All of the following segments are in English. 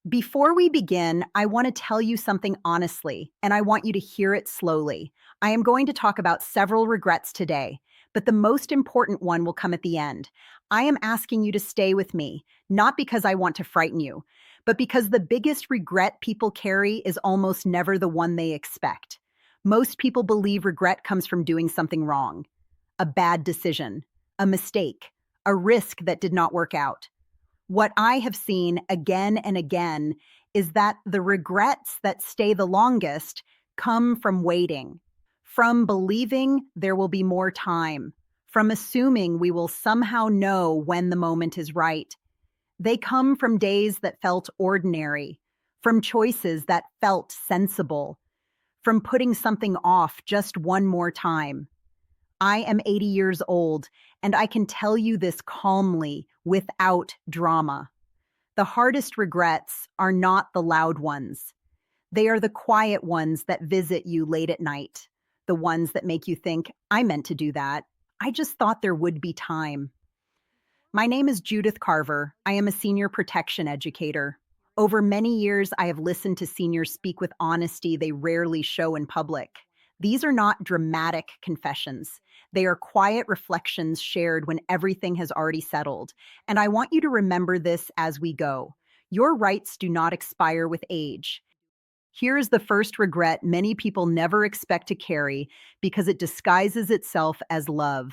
Before we begin, I want to tell you something honestly, and I want you to hear it slowly. I am going to talk about several regrets today, but the most important one will come at the end. I am asking you to stay with me, not because I want to frighten you, but because the biggest regret people carry is almost never the one they expect. Most people believe regret comes from doing something wrong, a bad decision, a mistake, a risk that did not work out. What I have seen again and again is that the regrets that stay the longest come from waiting, from believing there will be more time, from assuming we will somehow know when the moment is right. They come from days that felt ordinary, from choices that felt sensible, from putting something off just one more time. I am 80 years old, and I can tell you this calmly, without drama. The hardest regrets are not the loud ones. They are the quiet ones that visit you late at night, the ones that make you think, I meant to do that. I just thought there would be time. My name is Judith Carver. I am a senior protection educator. Over many years, I have listened to seniors speak with honesty they rarely show in public. These are not dramatic confessions. They are quiet reflections shared when everything has already settled. And I want you to remember this as we go. Your rights do not expire with age. Here is the first regret many people never expect to carry because it disguises itself as love.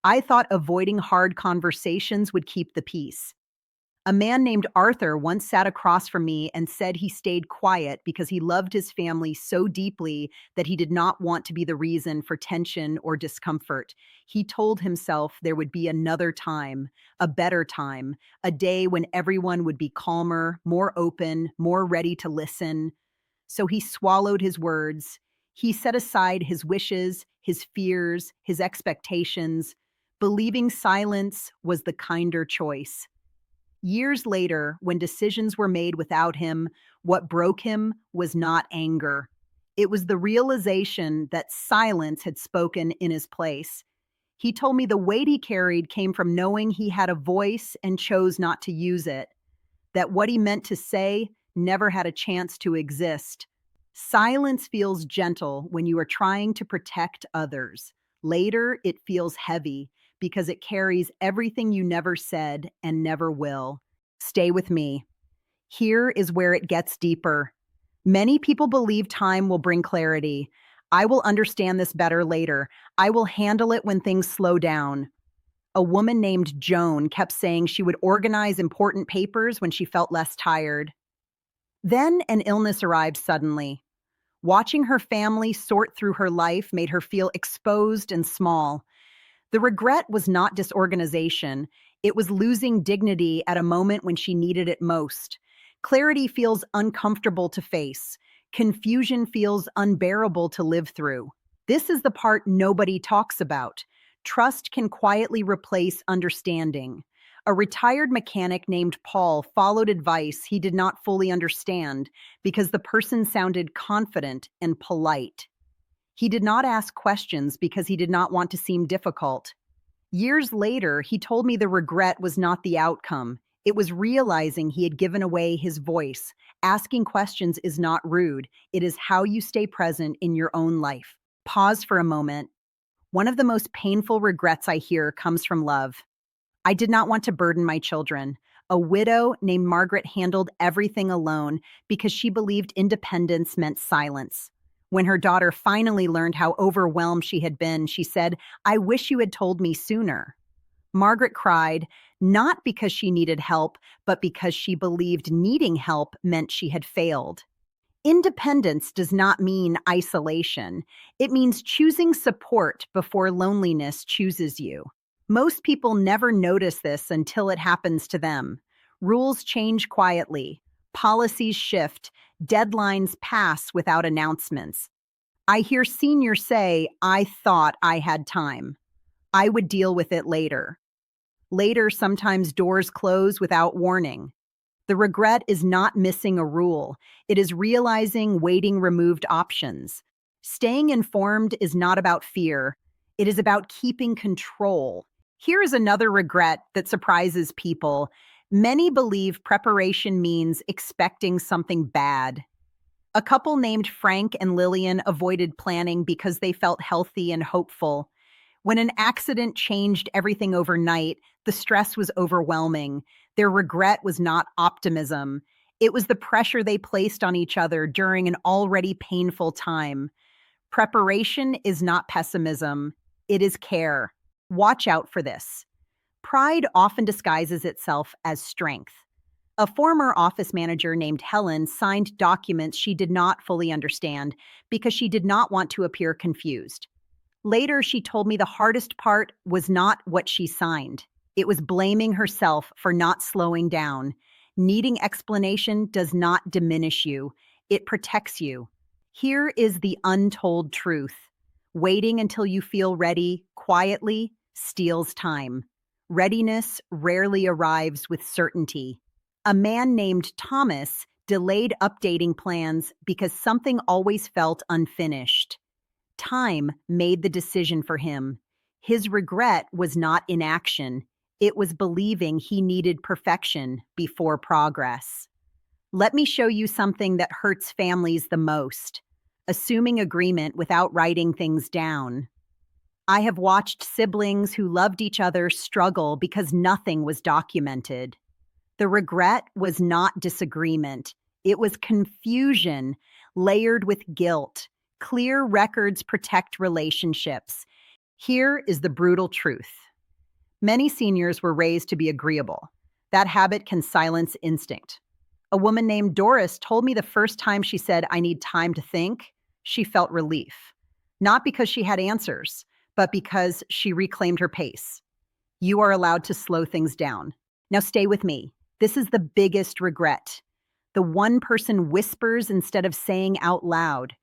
I thought avoiding hard conversations would keep the peace. A man named Arthur once sat across from me and said he stayed quiet because he loved his family so deeply that he did not want to be the reason for tension or discomfort. He told himself there would be another time, a better time, a day when everyone would be calmer, more open, more ready to listen. So he swallowed his words. He set aside his wishes, his fears, his expectations. Believing silence was the kinder choice. Years later, when decisions were made without him, what broke him was not anger. It was the realization that silence had spoken in his place. He told me the weight he carried came from knowing he had a voice and chose not to use it, that what he meant to say never had a chance to exist. Silence feels gentle when you are trying to protect others. Later, it feels heavy because it carries everything you never said and never will. Stay with me. Here is where it gets deeper. Many people believe time will bring clarity. I will understand this better later. I will handle it when things slow down. A woman named Joan kept saying she would organize important papers when she felt less tired. Then an illness arrived suddenly. Watching her family sort through her life made her feel exposed and small. The regret was not disorganization. It was losing dignity at a moment when she needed it most. Clarity feels uncomfortable to face. Confusion feels unbearable to live through. This is the part nobody talks about. Trust can quietly replace understanding. A retired mechanic named Paul followed advice he did not fully understand because the person sounded confident and polite. He did not ask questions because he did not want to seem difficult. Years later, he told me the regret was not the outcome. It was realizing he had given away his voice. Asking questions is not rude. It is how you stay present in your own life. Pause for a moment. One of the most painful regrets I hear comes from love. I did not want to burden my children. A widow named Margaret handled everything alone because she believed independence meant silence. When her daughter finally learned how overwhelmed she had been, she said, "I wish you had told me sooner." Margaret cried, not because she needed help, but because she believed needing help meant she had failed. Independence does not mean isolation. It means choosing support before loneliness chooses you. Most people never notice this until it happens to them. Rules change quietly. Policies shift. Deadlines pass without announcements. I hear seniors say, I thought I had time. I would deal with it later. Later, sometimes doors close without warning. The regret is not missing a rule. It is realizing waiting removed options. Staying informed is not about fear. It is about keeping control. Here is another regret that surprises people. Many believe preparation means expecting something bad. A couple named Frank and Lillian avoided planning because they felt healthy and hopeful. When an accident changed everything overnight, the stress was overwhelming. Their regret was not optimism. It was the pressure they placed on each other during an already painful time. Preparation is not pessimism, it is care. Watch out for this. Pride often disguises itself as strength. A former office manager named Helen signed documents she did not fully understand because she did not want to appear confused. Later, she told me the hardest part was not what she signed. It was blaming herself for not slowing down. Needing explanation does not diminish you, it protects you. Here is the untold truth. Waiting until you feel ready quietly steals time. Readiness rarely arrives with certainty. A man named Thomas delayed updating plans because something always felt unfinished. Time made the decision for him. His regret was not inaction, it was believing he needed perfection before progress. Let me show you something that hurts families the most: assuming agreement without writing things down. I have watched siblings who loved each other struggle because nothing was documented. The regret was not disagreement, it was confusion layered with guilt. Clear records protect relationships. Here is the brutal truth. Many seniors were raised to be agreeable. That habit can silence instinct. A woman named Doris told me the first time she said, "I need time to think," she felt relief. Not because she had answers, but because she reclaimed her pace. You are allowed to slow things down. Now stay with me. This is the biggest regret. The one person whispers instead of saying out loud.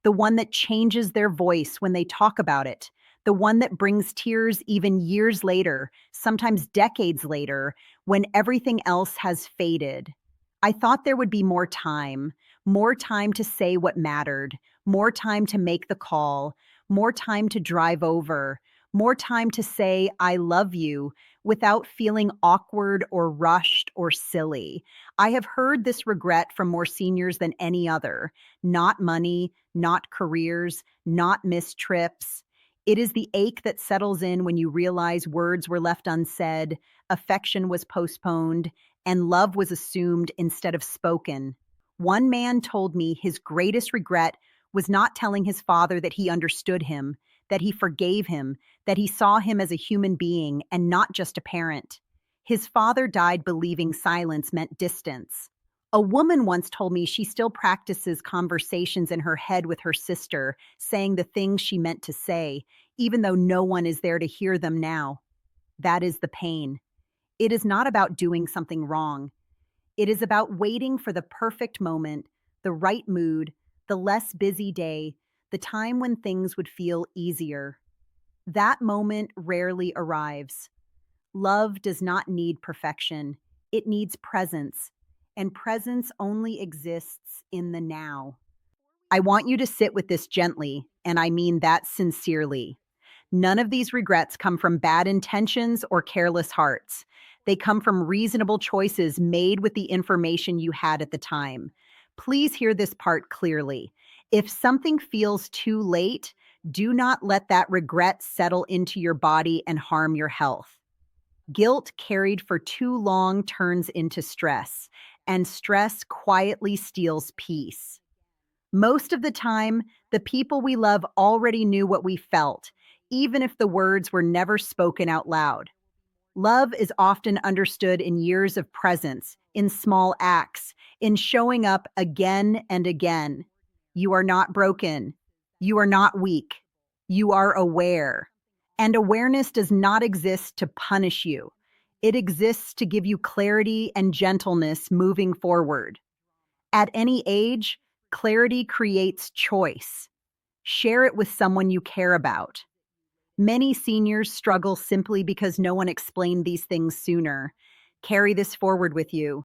The one that changes their voice when they talk about it. The one that brings tears even years later, sometimes decades later, when everything else has faded. I thought there would be more time to say what mattered, more time to make the call, more time to drive over, more time to say, "I love you," without feeling awkward or rushed or silly. I have heard this regret from more seniors than any other. Not money, not careers, not missed trips. It is the ache that settles in when you realize words were left unsaid, affection was postponed, and love was assumed instead of spoken. One man told me his greatest regret was not telling his father that he understood him, that he forgave him, that he saw him as a human being and not just a parent. His father died believing silence meant distance. A woman once told me she still practices conversations in her head with her sister, saying the things she meant to say, even though no one is there to hear them now. That is the pain. It is not about doing something wrong. It is about waiting for the perfect moment, the right mood, the less busy day, the time when things would feel easier. That moment rarely arrives. Love does not need perfection, it needs presence, and presence only exists in the now. I want you to sit with this gently, and I mean that sincerely. None of these regrets come from bad intentions or careless hearts. They come from reasonable choices made with the information you had at the time. Please hear this part clearly. If something feels too late, do not let that regret settle into your body and harm your health. Guilt carried for too long turns into stress, and stress quietly steals peace. Most of the time, the people we love already knew what we felt, even if the words were never spoken out loud. Love is often understood in years of presence, in small acts, in showing up again and again. You are not broken. You are not weak. You are aware. And awareness does not exist to punish you. It exists to give you clarity and gentleness moving forward. At any age, clarity creates choice. Share it with someone you care about. Many seniors struggle simply because no one explained these things sooner. Carry this forward with you.